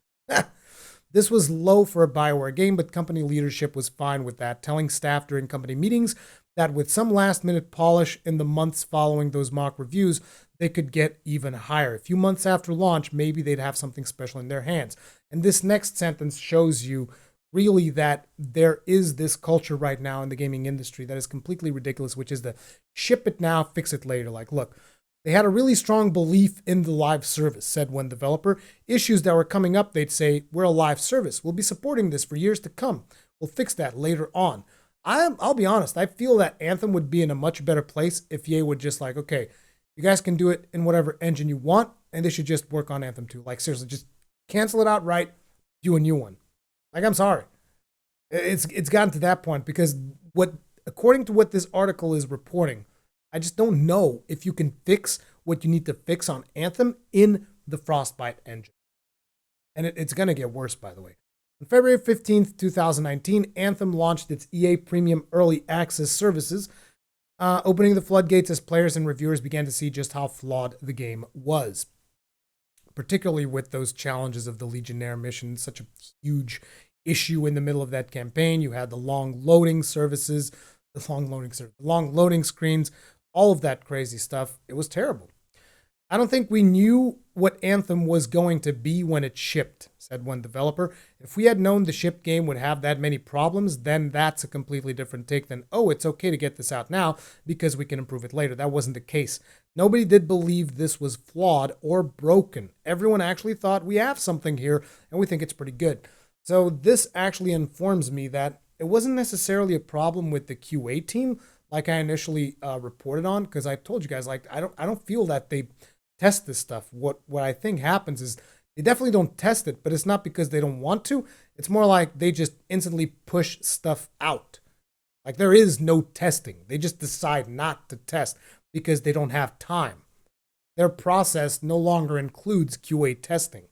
S1: This was low for a Bioware game, but company leadership was fine with that, telling staff during company meetings that with some last-minute polish in the months following those mock reviews, they could get even higher. A few months after launch, maybe they'd have something special in their hands. And this next sentence shows you really that there is this culture right now in the gaming industry that is completely ridiculous, which is the ship it now, fix it later. Like, look, they had a really strong belief in the live service, said one developer. Issues that were coming up, they'd say, we're a live service. We'll be supporting this for years to come. We'll fix that later on. I'll be honest, I feel that Anthem would be in a much better place if EA would just like, okay, you guys can do it in whatever engine you want, and they should just work on Anthem 2. Like, seriously, just cancel it outright, do a new one. Like, I'm sorry. It's gotten to that point because according to what this article is reporting, I just don't know if you can fix what you need to fix on Anthem in the Frostbite engine. And it's going to get worse, by the way. On February 15th, 2019, Anthem launched its EA Premium Early Access services, opening the floodgates as players and reviewers began to see just how flawed the game was, particularly with those challenges of the Legionnaire mission, such a huge issue in the middle of that campaign. You had the long loading services, the long loading screens, all of that crazy stuff. It was terrible. I don't think we knew what Anthem was going to be when it shipped, said one developer. If we had known the shipped game would have that many problems, then that's a completely different take than, oh, it's okay to get this out now because we can improve it later. That wasn't the case. Nobody did believe this was flawed or broken. Everyone actually thought we have something here and we think it's pretty good. So this actually informs me that it wasn't necessarily a problem with the QA team like I initially reported on, because I told you guys, like, I don't feel that they test this stuff. What I think happens is they definitely don't test it, but it's not because they don't want to. It's more like they just instantly push stuff out. Like, there is no testing. They just decide not to test because they don't have time. Their process no longer includes QA testing,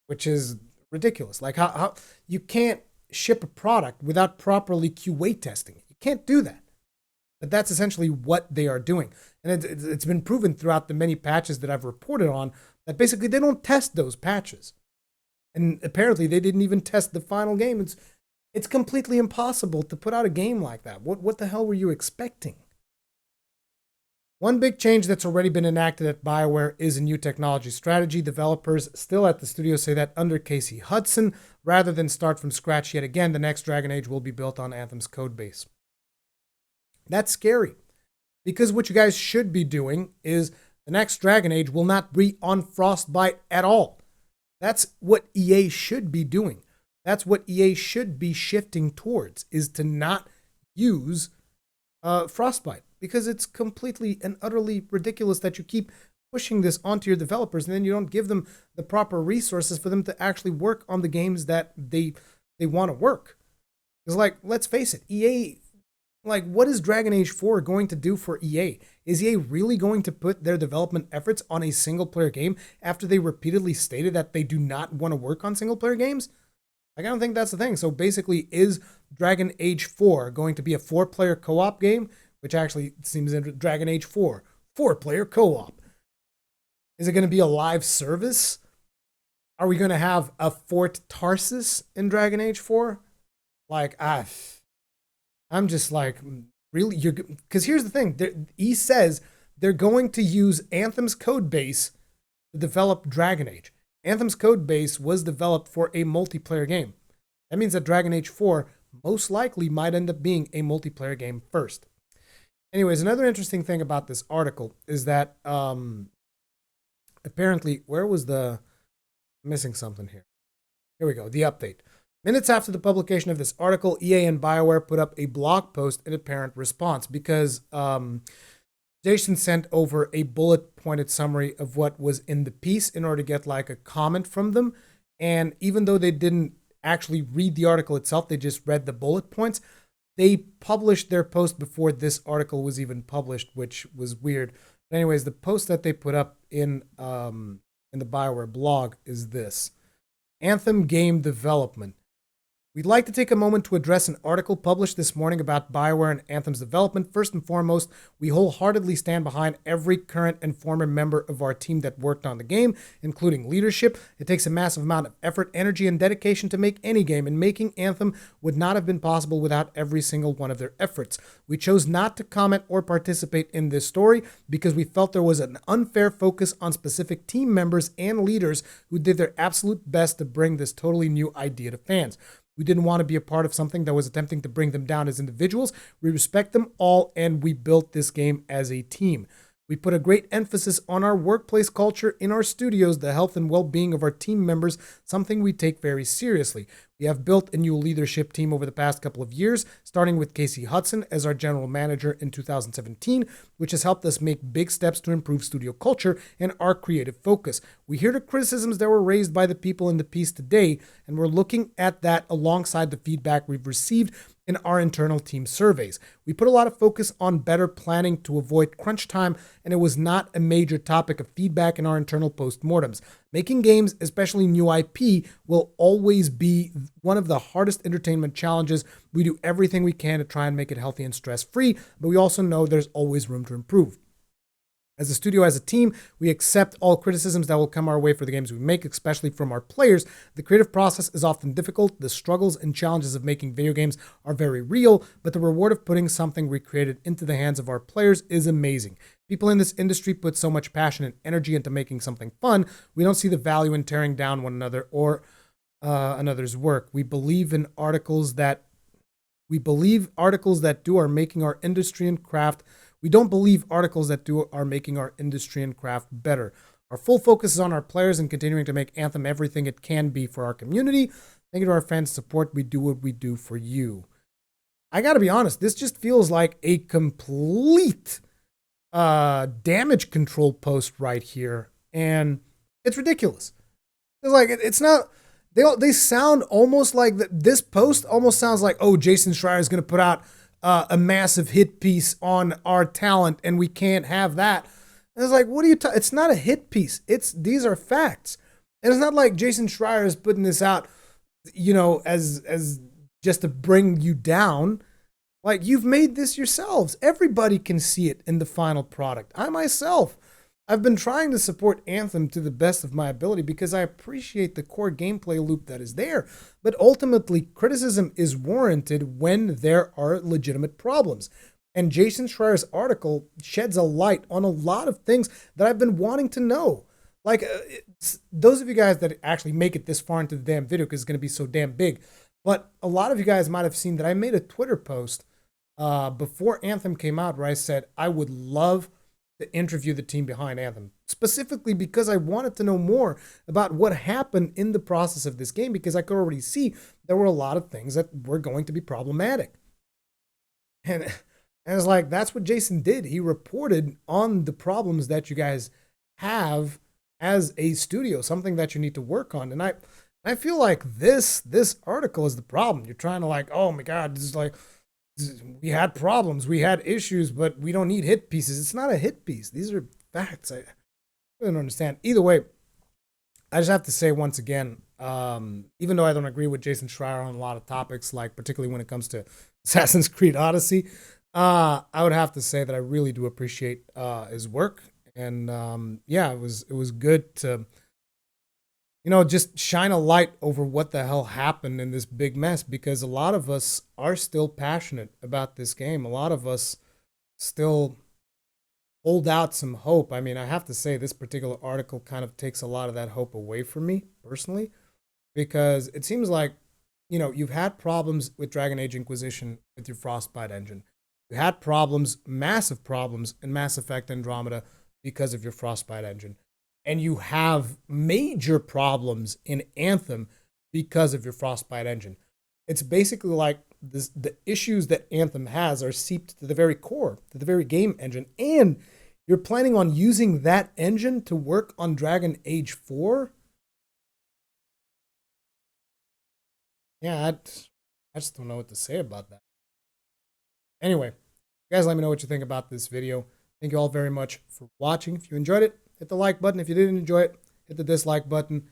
S1: which is ridiculous. Like, how you can't ship a product without properly QA testing it. You can't do that. But that's essentially what they are doing. And it's been proven throughout the many patches that I've reported on that basically they don't test those patches. And apparently they didn't even test the final game. It's completely impossible to put out a game like that. What the hell were you expecting? One big change that's already been enacted at Bioware is a new technology strategy. Developers still at the studio say that under Casey Hudson, rather than start from scratch yet again, the next Dragon Age will be built on Anthem's codebase. That's scary, because what you guys should be doing is the next Dragon Age will not be on Frostbite at all. That's what EA should be doing. That's what EA should be shifting towards, is to not use Frostbite, because it's completely and utterly ridiculous that you keep pushing this onto your developers and then you don't give them the proper resources for them to actually work on the games that they want to work. Because, like, let's face it, EA... Like, what is Dragon Age 4 going to do for EA? Is EA really going to put their development efforts on a single-player game after they repeatedly stated that they do not want to work on single-player games? Like, I don't think that's the thing. So basically, is Dragon Age 4 going to be a 4-player co-op game? Which actually seems in Dragon Age 4, 4-player co-op. Is it going to be a live service? Are we going to have a Fort Tarsus in Dragon Age 4? Like, I'm just like, really? Because here's the thing. He says they're going to use Anthem's code base to develop Dragon Age. Anthem's code base was developed for a multiplayer game. That means that Dragon Age 4 most likely might end up being a multiplayer game first. Anyways, another interesting thing about this article is that apparently, where was the... I'm missing something here. Here we go, the update. Minutes after the publication of this article, EA and Bioware put up a blog post in apparent response because Jason sent over a bullet-pointed summary of what was in the piece in order to get like a comment from them. And even though they didn't actually read the article itself, they just read the bullet points, they published their post before this article was even published, which was weird. But anyways, the post that they put up in the Bioware blog is this. Anthem game development. We'd like to take a moment to address an article published this morning about Bioware and Anthem's development. First and foremost, we wholeheartedly stand behind every current and former member of our team that worked on the game, including leadership. It takes a massive amount of effort, energy, and dedication to make any game, and making Anthem would not have been possible without every single one of their efforts. We chose not to comment or participate in this story because we felt there was an unfair focus on specific team members and leaders who did their absolute best to bring this totally new idea to fans. We didn't want to be a part of something that was attempting to bring them down as individuals. We respect them all, and we built this game as a team. We put a great emphasis on our workplace culture in our studios, the health and well-being of our team members, something we take very seriously. We have built a new leadership team over the past couple of years, starting with Casey Hudson as our general manager in 2017, which has helped us make big steps to improve studio culture and our creative focus. We hear the criticisms that were raised by the people in the piece today, and we're looking at that alongside the feedback we've received in our internal team surveys. We put a lot of focus on better planning to avoid crunch time, and it was not a major topic of feedback in our internal postmortems. Making games, especially new IP, will always be one of the hardest entertainment challenges. We do everything we can to try and make it healthy and stress-free, but we also know there's always room to improve. As a studio, as a team, we accept all criticisms that will come our way for the games we make, especially from our players. The creative process is often difficult. The struggles and challenges of making video games are very real, but the reward of putting something recreated into the hands of our players is amazing. People in this industry put so much passion and energy into making something fun. We don't see the value in tearing down one another or another's work. We believe articles that do are making our industry and craft. We don't believe articles that do are making our industry and craft better. Our full focus is on our players and continuing to make Anthem everything it can be for our community. Thank you to our fans' support. We do what we do for you. I gotta be honest, this just feels like a complete damage control post right here, and it's ridiculous. It's like it's not. They sound almost like this post almost sounds like, oh, Jason Schreir is going to put out a massive hit piece on our talent, and we can't have that. And it's like, what are you? It's not a hit piece. These are facts, and it's not like Jason Schreir is putting this out, as just to bring you down. Like, you've made this yourselves. Everybody can see it in the final product. I myself, I've been trying to support Anthem to the best of my ability because I appreciate the core gameplay loop that is there. But ultimately, criticism is warranted when there are legitimate problems. And Jason Schreir's article sheds a light on a lot of things that I've been wanting to know. Like, those of you guys that actually make it this far into the damn video, because it's going to be so damn big. But a lot of you guys might have seen that I made a Twitter post before Anthem came out where I said I would love to interview the team behind Anthem, specifically because I wanted to know more about what happened in the process of this game, because I could already see there were a lot of things that were going to be problematic. And it's like, that's what Jason did. He reported on the problems that you guys have as a studio, something that you need to work on. And I feel like this article is the problem. You're trying to like, oh my God, this is like, we had problems, we had issues, but we don't need hit pieces. It's not a hit piece. These are facts. I don't understand. Either way, I just have to say once again, even though I don't agree with Jason Schreir on a lot of topics, like particularly when it comes to Assassin's Creed Odyssey, I would have to say that I really do appreciate his work. And yeah, it was good to just shine a light over what the hell happened in this big mess, because a lot of us are still passionate about this game. A lot of us still hold out some hope. I mean, I have to say this particular article kind of takes a lot of that hope away from me personally, because it seems like, you've had problems with Dragon Age Inquisition with your Frostbite engine. You had problems, massive problems in Mass Effect Andromeda because of your Frostbite engine. And you have major problems in Anthem because of your Frostbite engine. It's basically like the issues that Anthem has are seeped to the very core, to the very game engine. And you're planning on using that engine to work on Dragon Age 4? Yeah, I just don't know what to say about that. Anyway, you guys let me know what you think about this video. Thank you all very much for watching. If you enjoyed it, hit the like button. If you didn't enjoy it, hit the dislike button.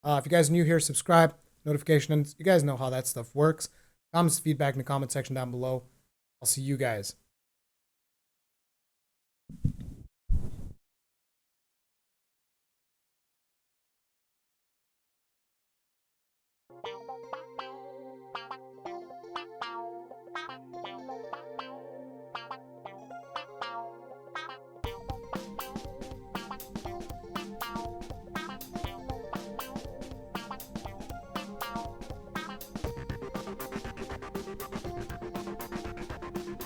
S1: If you guys are new here, subscribe, notifications. You guys know how that stuff works. Comments, feedback in the comment section down below. I'll see you guys